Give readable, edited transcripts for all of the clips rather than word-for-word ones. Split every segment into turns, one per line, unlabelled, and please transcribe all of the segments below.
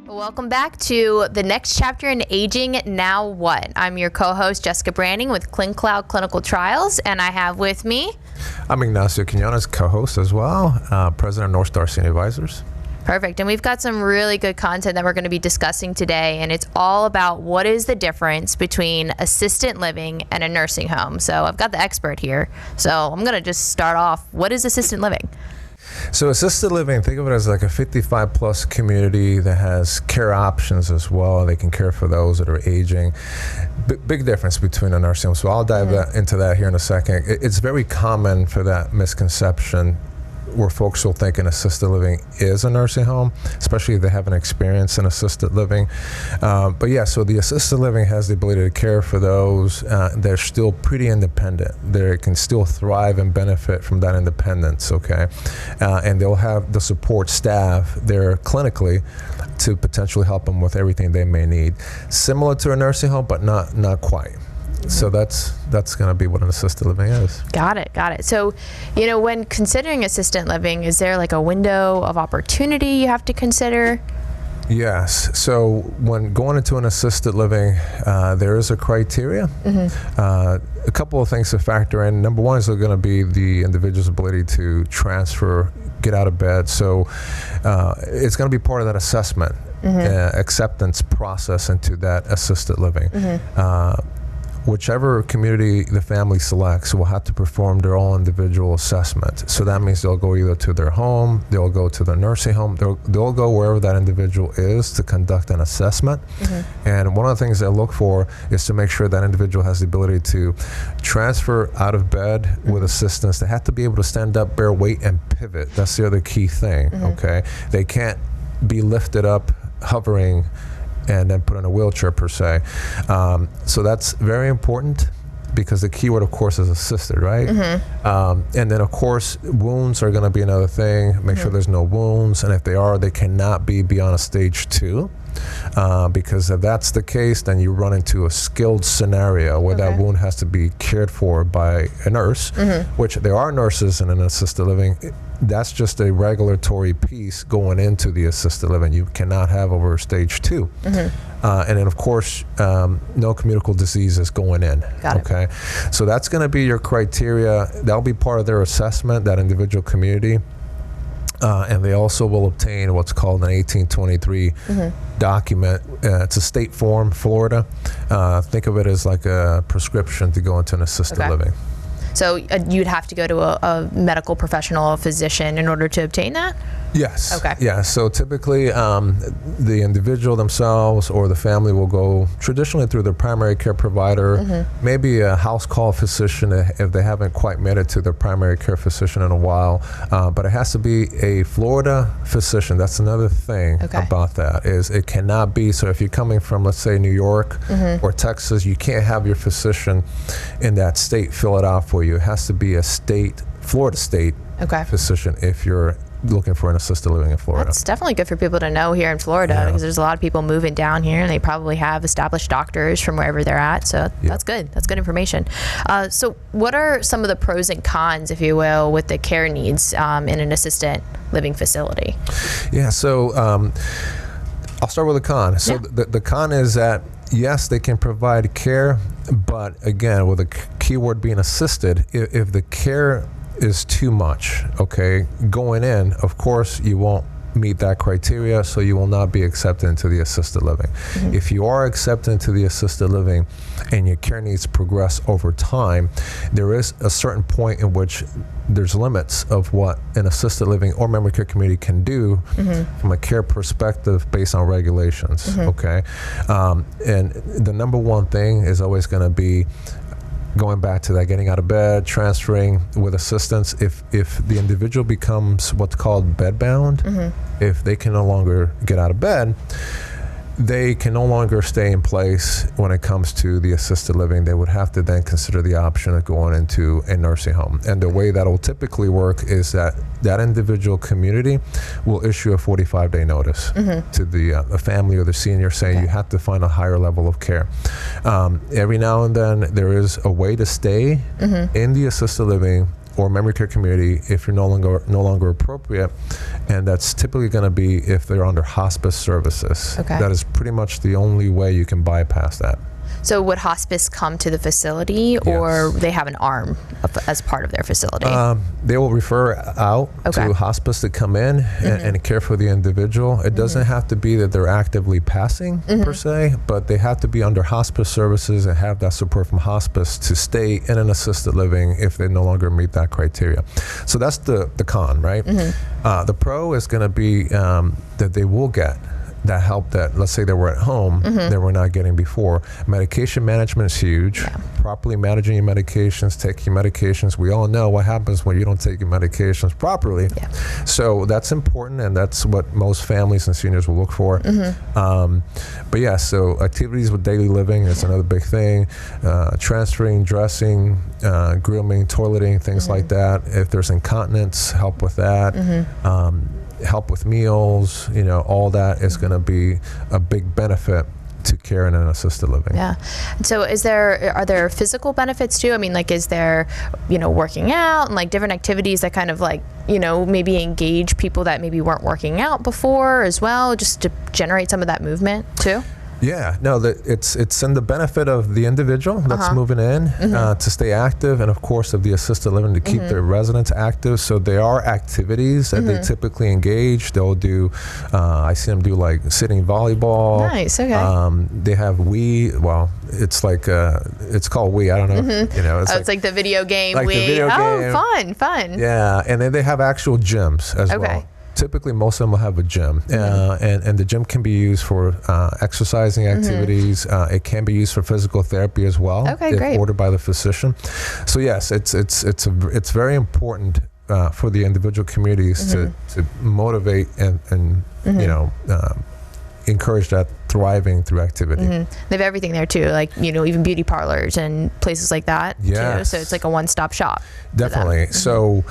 Welcome back to the next chapter in Aging Now What? I'm your co-host, Jessica Branding with ClinCloud Clinical Trials, and I have with me...
I'm Ignacio Jessica, co-host as well, president of North Star Senior Advisors.
Perfect. And we've got some really good content that we're going to be discussing today, and it's all about what is the difference between assisted living and a nursing home. So I've got the expert here. So I'm going to just start off. What is assisted living?
So assisted living, think of it as like a 55 plus community that has care options as well. They can care for those that are aging. Big difference between a nursing home. So I'll dive into that here in a second. It's very common for that misconception where folks will think an assisted living is a nursing home, especially if they haven't experienced an assisted living. But yeah, so the assisted living has the ability to care for those. They're still pretty independent. They can still thrive and benefit from that independence, okay? And they'll have the support staff there clinically to potentially help them with everything they may need. Similar to a nursing home, but not quite. So that's going to be what an assisted living is. Got it.
So, when considering assisted living, is there like a window of opportunity you have to consider?
Yes. So when going into an assisted living, there is a criteria. A couple of things to factor in. Number one is going to be the individual's ability to transfer, get out of bed. So it's going to be part of that assessment, acceptance process into that assisted living. Whichever community the family selects will have to perform their own individual assessment. So that means they'll go either to their home, they'll go to the nursing home, they'll go wherever that individual is to conduct an assessment. And one of the things they look for is to make sure that individual has the ability to transfer out of bed with assistance. They have to be able to stand up, bear weight, and pivot. That's the other key thing, okay? They can't be lifted up, hovering, and then put in a wheelchair per se. So that's very important because the key word, of course, is assisted, right? And then, of course, wounds are going to be another thing. Make sure there's no wounds, and if they are, they cannot be beyond a stage 2. Because if that's the case, then you run into a skilled scenario where that wound has to be cared for by a nurse, which there are nurses in an assisted living. That's just a regulatory piece going into the assisted living. You cannot have over stage 2. And then, of course, no communicable diseases going in. Got it. So that's going to be your criteria. That'll be part of their assessment, that individual community. And they also will obtain what's called an 1823 document. It's a state form, Florida. Think of it as like a prescription to go into an assisted living.
So you'd have to go to a medical professional, a physician, in order to obtain that?
Yes.
Okay.
Yeah. So typically, the individual themselves or the family will go traditionally through their primary care provider, maybe a house call physician if they haven't quite made it to their primary care physician in a while. But it has to be a Florida physician. That's another thing about that is it cannot be. So if you're coming from, let's say, New York or Texas, you can't have your physician in that state fill it out for you. It has to be a Florida state physician if you're looking for an assisted living in Florida.
That's definitely good for people to know here in Florida because there's a lot of people moving down here and they probably have established doctors from wherever they're at. So that's good. That's good information. So what are some of the pros and cons, if you will, with the care needs in an assisted living facility?
Yeah, so I'll start with the con. So the con is that, yes, they can provide care, but again, with a keyword being assisted, if the care is too much, going in, of course, you won't meet that criteria, so you will not be accepted into the assisted living. If you are accepted into the assisted living and your care needs progress over time, there is a certain point in which there's limits of what an assisted living or memory care community can do from a care perspective based on regulations, and the number one thing is always going to be going back to that, getting out of bed, transferring with assistance. If the individual becomes what's called bedbound, if they can no longer get out of bed, they can no longer stay in place when it comes to the assisted living. They would have to then consider the option of going into a nursing home. And the way that will typically work is that that individual community will issue a 45-day notice to the family or the senior saying you have to find a higher level of care. Every now and then there is a way to stay in the assisted living or memory care community if you're no longer appropriate, and that's typically going to be if they're under hospice services.
Okay.
That is pretty much the only way you can bypass that.
So would hospice come to the facility, or
Yes.
they have an arm as part of their facility?
They will refer out
Okay.
to hospice to come in and care for the individual. It doesn't have to be that they're actively passing per se, but they have to be under hospice services and have that support from hospice to stay in an assisted living if they no longer meet that criteria. So that's the con, right? The pro is going to be that they will get that help that, let's say they were at home, that we're not getting before. Medication management is huge.
Yeah.
Properly managing your medications, taking your medications. We all know what happens when you don't take your medications properly.
Yeah.
So that's important, and that's what most families and seniors will look for. But yeah, so activities with daily living is another big thing. Transferring, dressing, grooming, toileting, things like that. If there's incontinence, help with that. Help with meals, all that is going to be a big benefit to care in an assisted living.
Yeah. So are there physical benefits too? I mean, like, is there, working out and like different activities that kind of like, maybe engage people that maybe weren't working out before as well, just to generate some of that movement too?
Yeah, no, it's in the benefit of the individual that's moving in to stay active, and of course of the assisted living to keep their residents active. So there are activities that they typically engage. They'll do, I see them do like sitting volleyball.
Nice, okay.
They have Wii. Well, it's like it's called Wii. I don't know.
It's like the video game.
like the video game.
Fun.
Yeah, and then they have actual gyms as well. Typically, most of them will have a gym, and the gym can be used for exercising activities. It can be used for physical therapy as well, if
great.
ordered by the physician. So yes, it's very important for the individual communities to motivate and encourage that thriving through activity.
They have everything there too, like even beauty parlors and places like that too. So it's like a one-stop shop.
Definitely. So.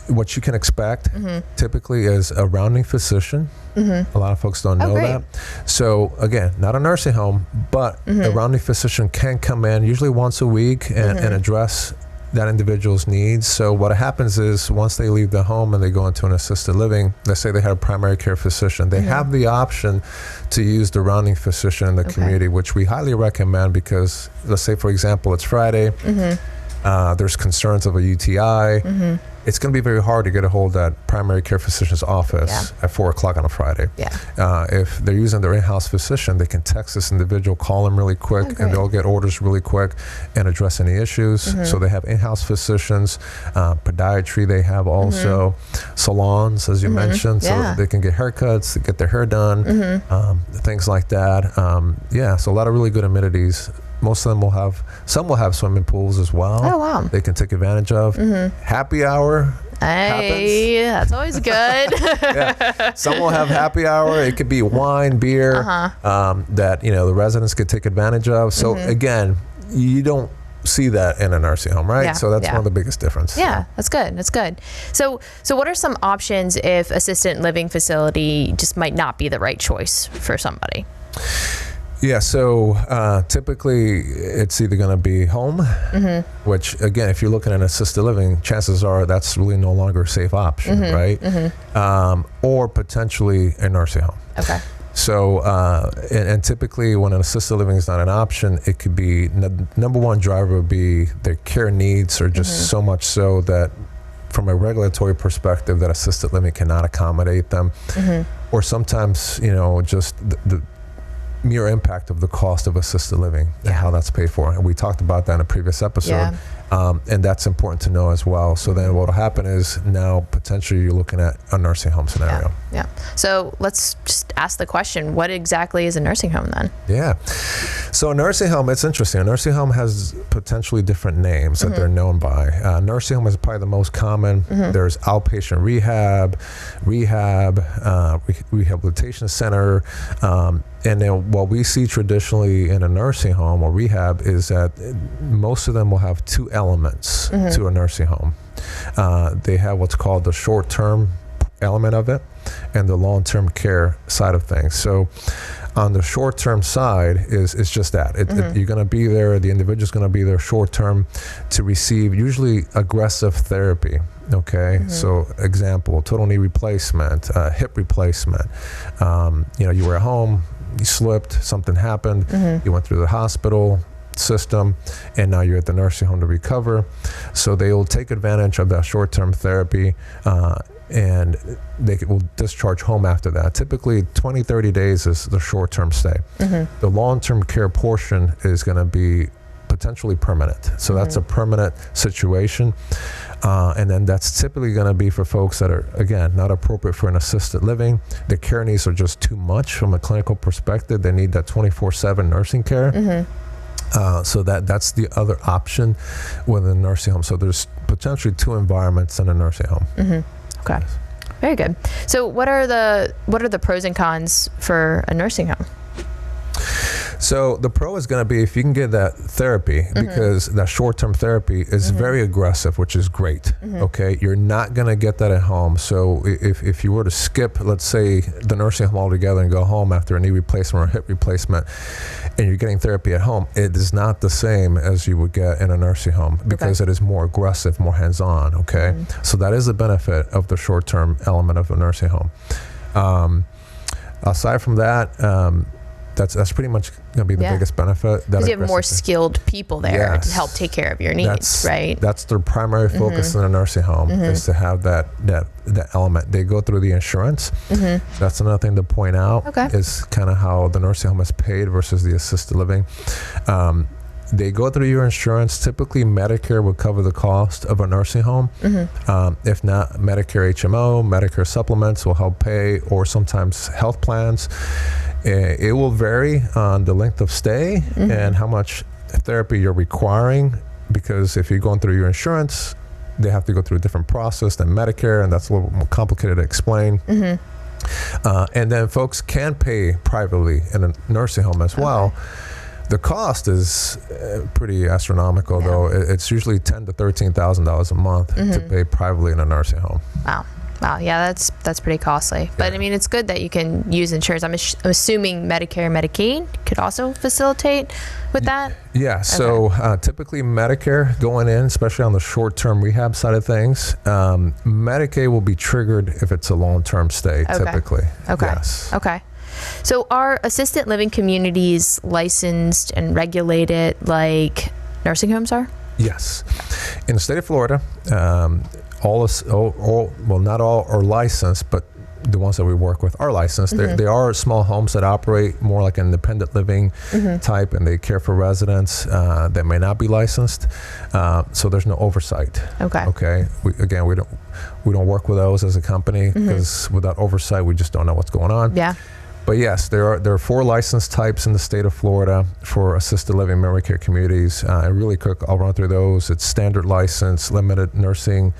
What you can expect typically is a rounding physician. A lot of folks don't know that. So again, not a nursing home, but a rounding physician can come in usually once a week and address that individual's needs. So what happens is once they leave the home and they go into an assisted living, let's say they have a primary care physician, they have the option to use the rounding physician in the community, which we highly recommend because let's say, for example, it's Friday, there's concerns of a UTI. It's going to be very hard to get a hold of that primary care physician's office at 4 o'clock on a Friday. If they're using their in-house physician, they can text this individual, call them really quick, and they'll get orders really quick and address any issues. So they have in-house physicians, podiatry they have also, salons, as you mentioned, so they can get haircuts, get their hair done, things like that. So a lot of really good amenities. Most of them some will have swimming pools as well.
Oh, wow.
They can take advantage of. Happy hour
Hey, that's always good.
Some will have happy hour. It could be wine, beer, that the residents could take advantage of. So again, you don't see that in a nursing home, right? So that's one of the biggest differences.
Yeah, that's good. That's good. So what are some options if assisted living facility just might not be the right choice for somebody?
Yeah, so typically it's either going to be home, which again, if you're looking at assisted living, chances are that's really no longer a safe option, right? Or potentially a nursing home.
Okay.
So, and typically when an assisted living is not an option, it could be, number one driver would be their care needs are just so much so that from a regulatory perspective that assisted living cannot accommodate them. Or sometimes, just the mere impact of the cost of assisted living and how that's paid for. And we talked about that in a previous episode. And that's important to know as well. So then what will happen is now potentially you're looking at a nursing home scenario.
Yeah. So let's just ask the question, what exactly is a nursing home then?
Yeah. So a nursing home, it's interesting. A nursing home has potentially different names that they're known by. Nursing home is probably the most common. There's outpatient rehab, rehabilitation center, and then what we see traditionally in a nursing home or rehab is that most of them will have two elements to a nursing home. They have what's called the short-term element of it and the long-term care side of things. So on the short-term side is just that. You're going to be there, the individual's going to be there short-term to receive usually aggressive therapy, okay? So example, total knee replacement, hip replacement. You were at home, you slipped, something happened, you went through the hospital system, and now you're at the nursing home to recover. So they will take advantage of that short-term therapy, and they will discharge home after that. Typically 20-30 days is the short-term stay. The long-term care portion is going to be potentially permanent, so that's a permanent situation, and then that's typically going to be for folks that are, again, not appropriate for an assisted living. Their care needs are just too much from a clinical perspective. They need that 24/7 nursing care. So that's the other option within a nursing home. So there's potentially 2 environments in a nursing home.
Okay, very good. So what are the pros and cons for a nursing home?
So the pro is going to be if you can get that therapy, because that short-term therapy is very aggressive, which is great. Okay, you're not going to get that at home. So if you were to skip, let's say, the nursing home altogether and go home after a knee replacement or a hip replacement, and you're getting therapy at home, it is not the same as you would get in a nursing home, because it is more aggressive, more hands-on. Okay, so that is the benefit of the short-term element of a nursing home. Aside from that, that's pretty much going to be the biggest benefit.
Because you have more skilled people there to help take care of your needs, right?
That's their primary focus in a nursing home, is to have that element. They go through the insurance. That's another thing to point out, is kind of how the nursing home is paid versus the assisted living. They go through your insurance. Typically, Medicare will cover the cost of a nursing home. If not, Medicare HMO, Medicare supplements will help pay, or sometimes health plans. It will vary on the length of stay and how much therapy you're requiring, because if you're going through your insurance, they have to go through a different process than Medicare, and that's a little more complicated to explain. And then folks can pay privately in a nursing home as well. The cost is pretty astronomical, though. It's usually $10,000 to $13,000 a month to pay privately in a nursing home.
Wow, yeah, that's pretty costly. But I mean, it's good that you can use insurance. I'm assuming Medicare and Medicaid could also facilitate with that?
Yeah, so typically Medicare going in, especially on the short-term rehab side of things, Medicaid will be triggered if it's a long-term stay, typically. Yes.
Okay. So are assisted living communities licensed and regulated like nursing homes are?
Yes. In the state of Florida, not all are licensed, but the ones that we work with are licensed. There are small homes that operate more like an independent living type, and they care for residents that may not be licensed. So there's no oversight. Okay. We don't work with those as a company, because without oversight, we just don't know what's going on. But yes, there are 4 licensed types in the state of Florida for assisted living memory care communities. And really quick, I'll run through those. It's standard license, limited nursing,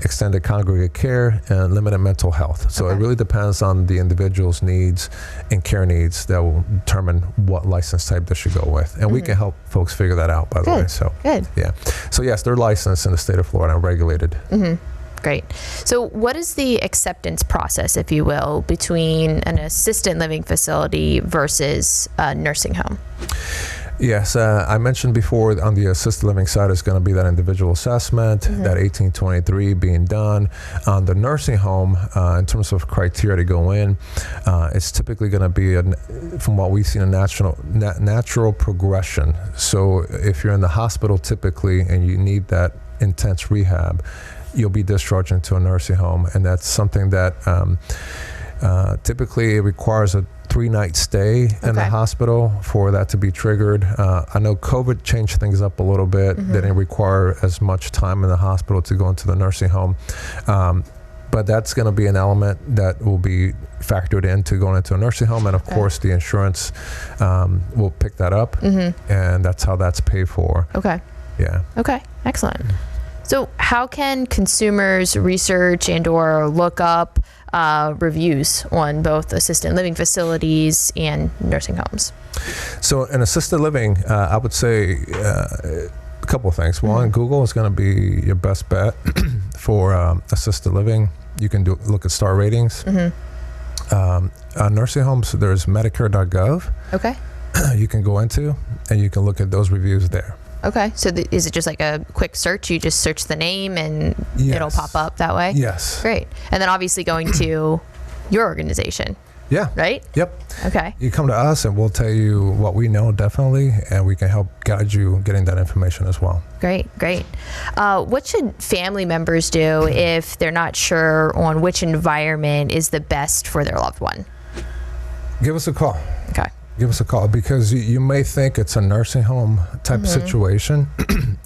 extended congregate care, and limited mental health. So it really depends on the individual's needs and care needs that will determine what license type they should go with. And we can help folks figure that out, by the way. So yeah. So yes, they're licensed in the state of Florida and regulated.
Great. So what is the acceptance process, if you will, between an assisted living facility versus a nursing home?
Yes, I mentioned before on the assisted living side is going to be that individual assessment, that 1823 being done. On the nursing home, in terms of criteria to go in, it's typically going to be, from what we've seen, a natural progression. So if you're in the hospital typically and you need that intense rehab, you'll be discharged into a nursing home, and that's something that typically requires a 3-night stay in the hospital for that to be triggered. I know COVID changed things up a little bit. They didn't require as much time in the hospital to go into the nursing home. But that's going to be an element that will be factored into going into a nursing home. And of course, the insurance will pick that up, and that's how that's paid for. Yeah.
Okay, excellent. So how can consumers research and or look up reviews on both assisted living facilities and nursing homes?
So in assisted living, I would say a couple of things. One, Google is going to be your best bet for assisted living. You can look at star ratings. Nursing homes, there's Medicare.gov.
Okay.
You can go into, and you can look at those reviews there.
Okay. So is it just like a quick search? You just search the name and it'll pop up that way?
Yes.
Great. And then obviously going to your organization.
Yeah.
Right?
Yep.
Okay.
You come to us and we'll tell you what we know definitely, and we can help guide you getting that information as well.
Great. What should family members do if they're not sure on which environment is the best for their loved one?
Give us a call.
Okay.
Give us a call, because you may think it's a nursing home type of situation,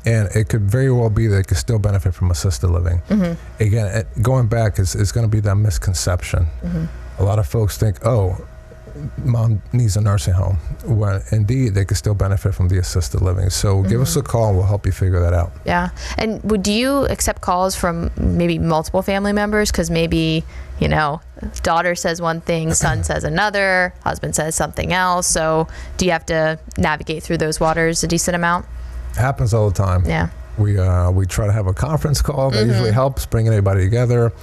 and it could very well be that it could still benefit from assisted living. Again, going back, it's going to be that misconception. A lot of folks think, oh, mom needs a nursing home, when indeed they could still benefit from the assisted living. So give us a call, we'll help you figure that out.
Yeah. And do you accept calls from maybe multiple family members? Because maybe, daughter says one thing, son says another, husband says something else. So do you have to navigate through those waters a decent amount?
Happens all the time.
Yeah.
We try to have a conference call that usually helps bringing everybody together.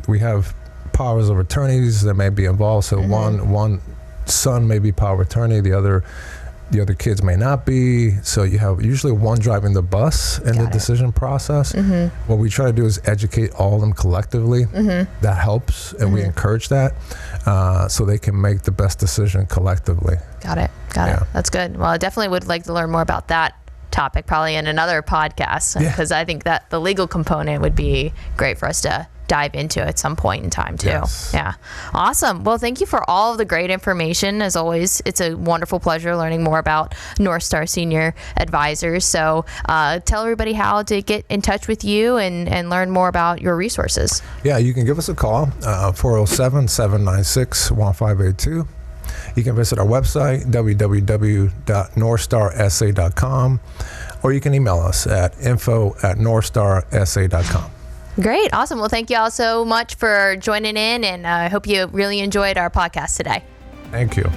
We have powers of attorneys that may be involved. So one son may be power of attorney, the other kids may not be. So you have usually one driving the bus in the decision process. What we try to do is educate all of them collectively. That helps, and we encourage that, so they can make the best decision collectively.
Got it. That's good. Well, I definitely would like to learn more about that topic, probably in another podcast, because I think that the legal component would be great for us to dive into at some point in time too.
Yes.
Yeah. Awesome. Well, thank you for all of the great information. As always, it's a wonderful pleasure learning more about North Star Senior Advisors. So tell everybody how to get in touch with you and learn more about your resources.
Yeah, you can give us a call, 407-796-1582. You can visit our website, www.northstarsa.com, or you can email us at info@northstarsa.com.
Great. Awesome. Well, thank you all so much for joining in, and I hope you really enjoyed our podcast today.
Thank you.